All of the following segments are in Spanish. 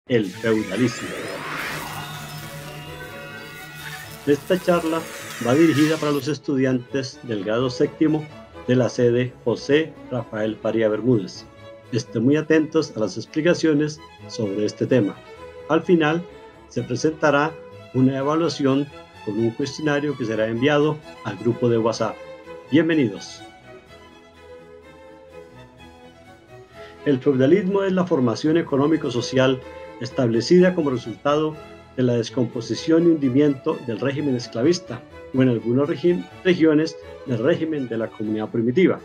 el feudalismo. Esta charla va dirigida para los estudiantes del grado séptimo de la sede José Rafael Faría Bermúdez. Estén muy atentos a las explicaciones sobre este tema. Al final se presentará una evaluación con un cuestionario que será enviado al grupo de WhatsApp. Bienvenidos. El feudalismo es la formación económico-social establecida como resultado de la descomposición y hundimiento del régimen esclavista o en algunas regiones del régimen de la comunidad primitiva.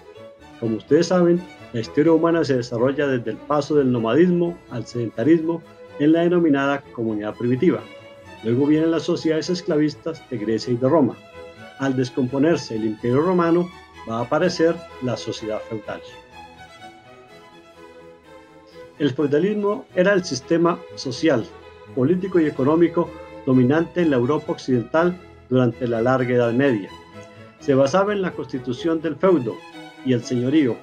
Como ustedes saben, la historia humana se desarrolla desde el paso del nomadismo al sedentarismo en la denominada comunidad primitiva. Luego vienen las sociedades esclavistas de Grecia y de Roma. Al descomponerse el Imperio Romano, va a aparecer la sociedad feudal. El feudalismo era el sistema social, político y económico dominante en la Europa occidental durante la larga Edad Media. Se basaba en la constitución del feudo y el señorío,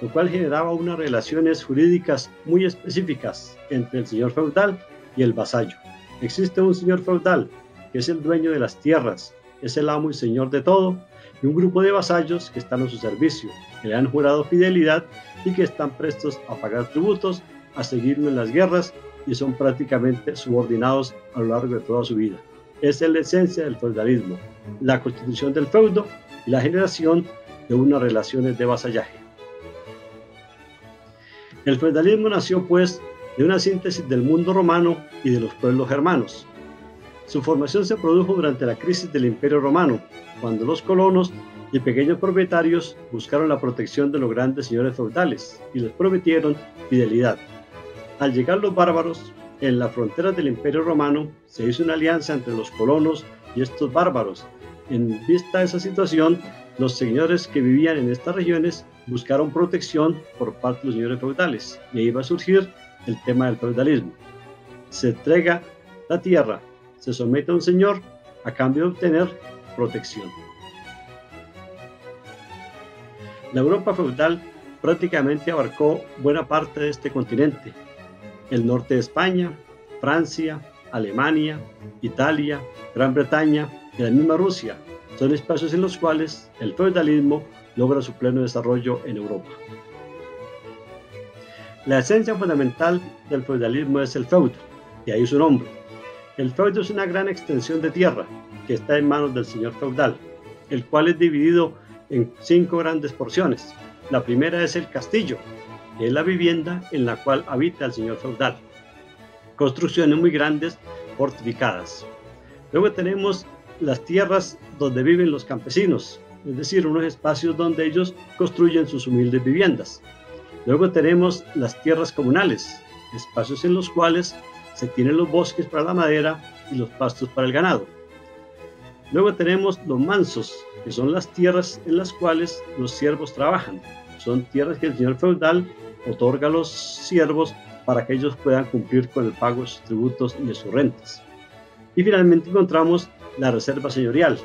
lo cual generaba unas relaciones jurídicas muy específicas entre el señor feudal y el vasallo. Existe un señor feudal, que es el dueño de las tierras, es el amo y señor de todo, y un grupo de vasallos que están a su servicio, que le han jurado fidelidad y que están prestos a pagar tributos, a seguirlo en las guerras y son prácticamente subordinados a lo largo de toda su vida. Esa es la esencia del feudalismo, la constitución del feudo y la generación de unas relaciones de vasallaje. El feudalismo nació pues de una síntesis del mundo romano y de los pueblos germanos. Su formación se produjo durante la crisis del Imperio Romano, cuando los colonos y pequeños propietarios buscaron la protección de los grandes señores feudales y les prometieron fidelidad. Al llegar los bárbaros, en las fronteras del Imperio Romano se hizo una alianza entre los colonos y estos bárbaros. En vista de esa situación, los señores que vivían en estas regiones buscaron protección por parte de los señores feudales y ahí va a surgir el tema del feudalismo. Se entrega la tierra, se somete a un señor a cambio de obtener protección. La Europa feudal prácticamente abarcó buena parte de este continente. El norte de España, Francia, Alemania, Italia, Gran Bretaña y la misma Rusia son espacios en los cuales el feudalismo logra su pleno desarrollo en Europa. La esencia fundamental del feudalismo es el feudo, de ahí su nombre. El feudo es una gran extensión de tierra que está en manos del señor feudal, el cual es dividido en 5 grandes porciones. La primera es el castillo, que es la vivienda en la cual habita el señor feudal. Construcciones muy grandes, fortificadas. Luego tenemos las tierras donde viven los campesinos, es decir, unos espacios donde ellos construyen sus humildes viviendas. Luego tenemos las tierras comunales, espacios en los cuales se tienen los bosques para la madera y los pastos para el ganado. Luego tenemos los mansos, que son las tierras en las cuales los siervos trabajan. Son tierras que el señor feudal otorga a los siervos para que ellos puedan cumplir con el pago de sus tributos y de sus rentas. Y finalmente encontramos la reserva señorial.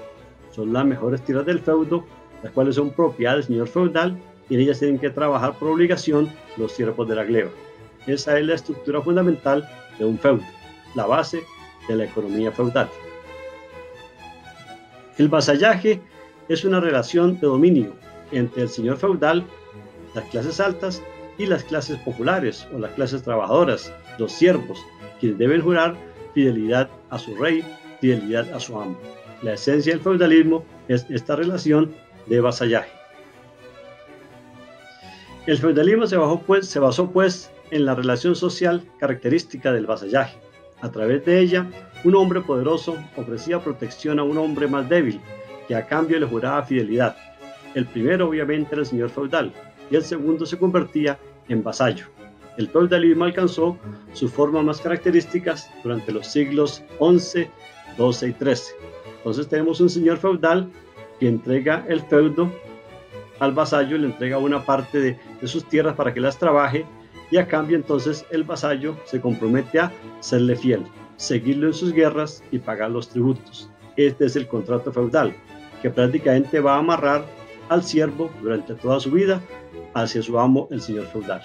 Son las mejores tierras del feudo, las cuales son propiedad del señor feudal y en ellas tienen que trabajar por obligación los siervos de la gleba. Esa es la estructura fundamental de un feudo, la base de la economía feudal. El vasallaje es una relación de dominio entre el señor feudal, las clases altas y las clases populares o las clases trabajadoras, los siervos, quienes deben jurar fidelidad a su rey, fidelidad a su amo. La esencia del feudalismo es esta relación de vasallaje. El feudalismo se basó pues en la relación social característica del vasallaje. A través de ella, un hombre poderoso ofrecía protección a un hombre más débil, que a cambio le juraba fidelidad. El primero obviamente era el señor feudal, y el segundo se convertía en vasallo. El feudalismo alcanzó sus formas más características durante los siglos XI, XII y XIII. Entonces tenemos un señor feudal que entrega el feudo al vasallo, le entrega una parte de sus tierras para que las trabaje y a cambio entonces el vasallo se compromete a serle fiel, seguirlo en sus guerras y pagar los tributos. Este es el contrato feudal, que prácticamente va a amarrar al siervo durante toda su vida hacia su amo, el señor feudal.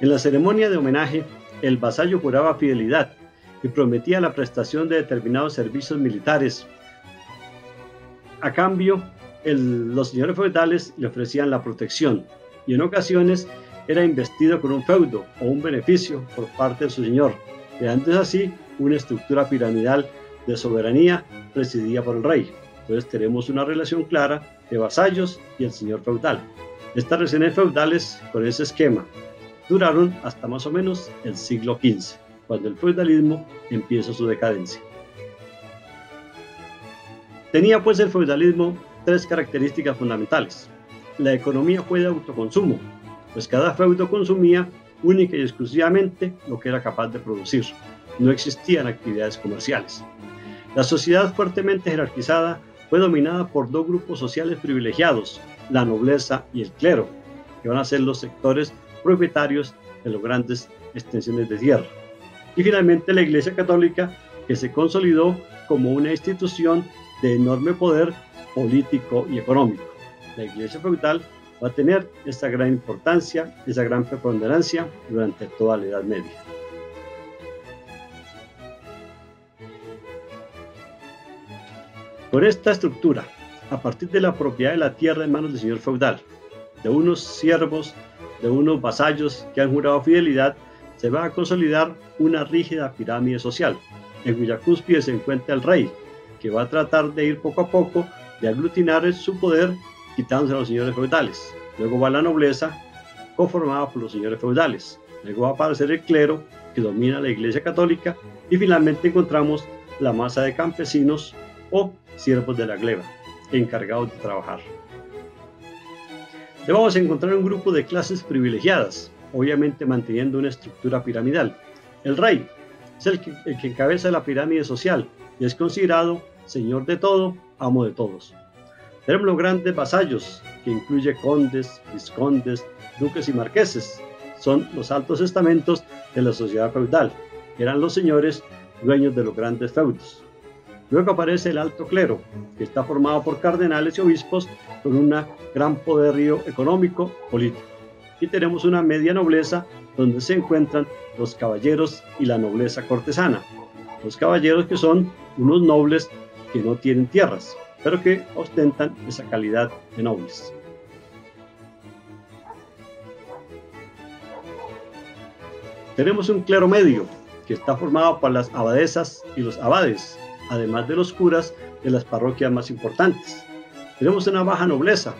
En la ceremonia de homenaje, el vasallo juraba fidelidad y prometía la prestación de determinados servicios militares. A cambio, los señores feudales le ofrecían la protección y en ocasiones era investido con un feudo o un beneficio por parte de su señor, creándose así una estructura piramidal de soberanía presidida por el rey. Entonces tenemos una relación clara de vasallos y el señor feudal. Estas relaciones feudales con ese esquema duraron hasta más o menos el siglo XV, cuando el feudalismo empieza su decadencia. Tenía pues el feudalismo tres características fundamentales. La economía fue de autoconsumo, pues cada feudo consumía única y exclusivamente lo que era capaz de producir. No existían actividades comerciales. La sociedad fuertemente jerarquizada fue dominada por dos grupos sociales privilegiados, la nobleza y el clero, que van a ser los sectores propietarios de las grandes extensiones de tierra. Y finalmente la Iglesia Católica, que se consolidó como una institución de enorme poder político y económico. La Iglesia feudal va a tener esta gran importancia, esa gran preponderancia durante toda la Edad Media. Con esta estructura, a partir de la propiedad de la tierra en manos del señor feudal, de unos siervos, de unos vasallos que han jurado fidelidad, se va a consolidar una rígida pirámide social, en cuya cúspide se encuentra el rey, que va a tratar de ir poco a poco de aglutinar su poder, quitándose a los señores feudales. Luego va la nobleza, conformada por los señores feudales. Luego va a aparecer el clero, que domina la Iglesia Católica, y finalmente encontramos la masa de campesinos o siervos de la gleba, encargados de trabajar. Le vamos a encontrar un grupo de clases privilegiadas, obviamente manteniendo una estructura piramidal. El rey es el que encabeza la pirámide social y es considerado señor de todo, amo de todos. Tenemos los grandes vasallos, que incluye condes, vizcondes, duques y marqueses. Son los altos estamentos de la sociedad feudal, que eran los señores dueños de los grandes feudos. Luego aparece el alto clero, que está formado por cardenales y obispos con un gran poderío económico, político. Y tenemos una media nobleza, donde se encuentran los caballeros y la nobleza cortesana. Los caballeros, que son unos nobles que no tienen tierras, pero que ostentan esa calidad de nobles. Tenemos un clero medio, que está formado por las abadesas y los abades, además de los curas de las parroquias más importantes. Tenemos una baja nobleza,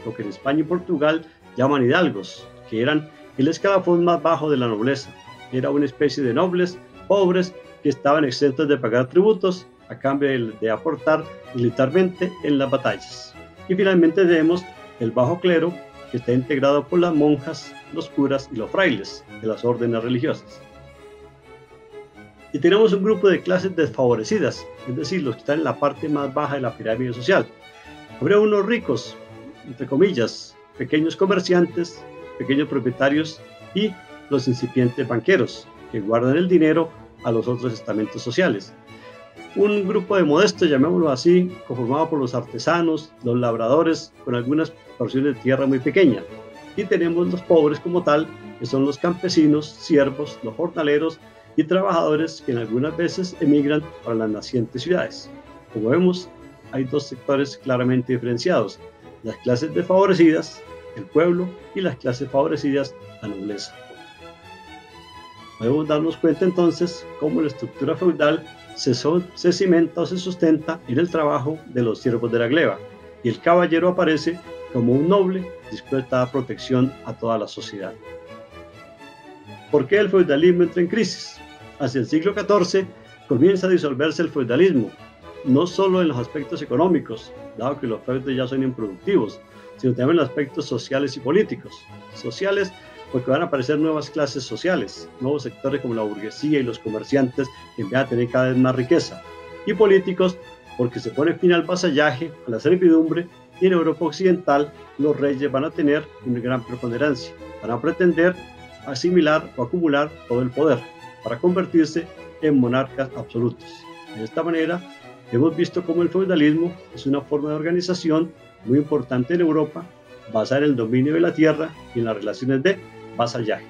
lo que en España y Portugal llaman hidalgos, que eran el escalafón más bajo de la nobleza. Era una especie de nobles pobres que estaban exentos de pagar tributos a cambio de aportar militarmente en las batallas. Y finalmente tenemos el bajo clero, que está integrado por las monjas, los curas y los frailes de las órdenes religiosas. Y tenemos un grupo de clases desfavorecidas, es decir, los que están en la parte más baja de la pirámide social. Habría unos ricos, entre comillas, pequeños comerciantes, pequeños propietarios y los incipientes banqueros, que guardan el dinero a los otros estamentos sociales. Un grupo de modestos, llamémoslo así, conformado por los artesanos, los labradores, con algunas porciones de tierra muy pequeñas. Y tenemos los pobres como tal, que son los campesinos, siervos, los jornaleros y trabajadores que en algunas veces emigran para las nacientes ciudades. Como vemos, hay dos sectores claramente diferenciados: las clases desfavorecidas, el pueblo, y las clases favorecidas, la nobleza. Podemos darnos cuenta entonces cómo la estructura feudal se cimenta o se sustenta en el trabajo de los siervos de la gleba, y el caballero aparece como un noble dispuesto a dar protección a toda la sociedad. ¿Por qué el feudalismo entra en crisis? Hacia el siglo XIV comienza a disolverse el feudalismo, no solo en los aspectos económicos, dado que los feudos ya son improductivos, sino también en los aspectos sociales y políticos. Sociales, porque van a aparecer nuevas clases sociales, nuevos sectores como la burguesía y los comerciantes, que van a tener cada vez más riqueza. Y políticos, porque se pone fin al vasallaje, a la servidumbre, y en Europa Occidental los reyes van a tener una gran preponderancia, van a pretender asimilar o acumular todo el poder, para convertirse en monarcas absolutos. De esta manera, hemos visto cómo el feudalismo es una forma de organización muy importante en Europa, basada en el dominio de la tierra y en las relaciones de vasallaje.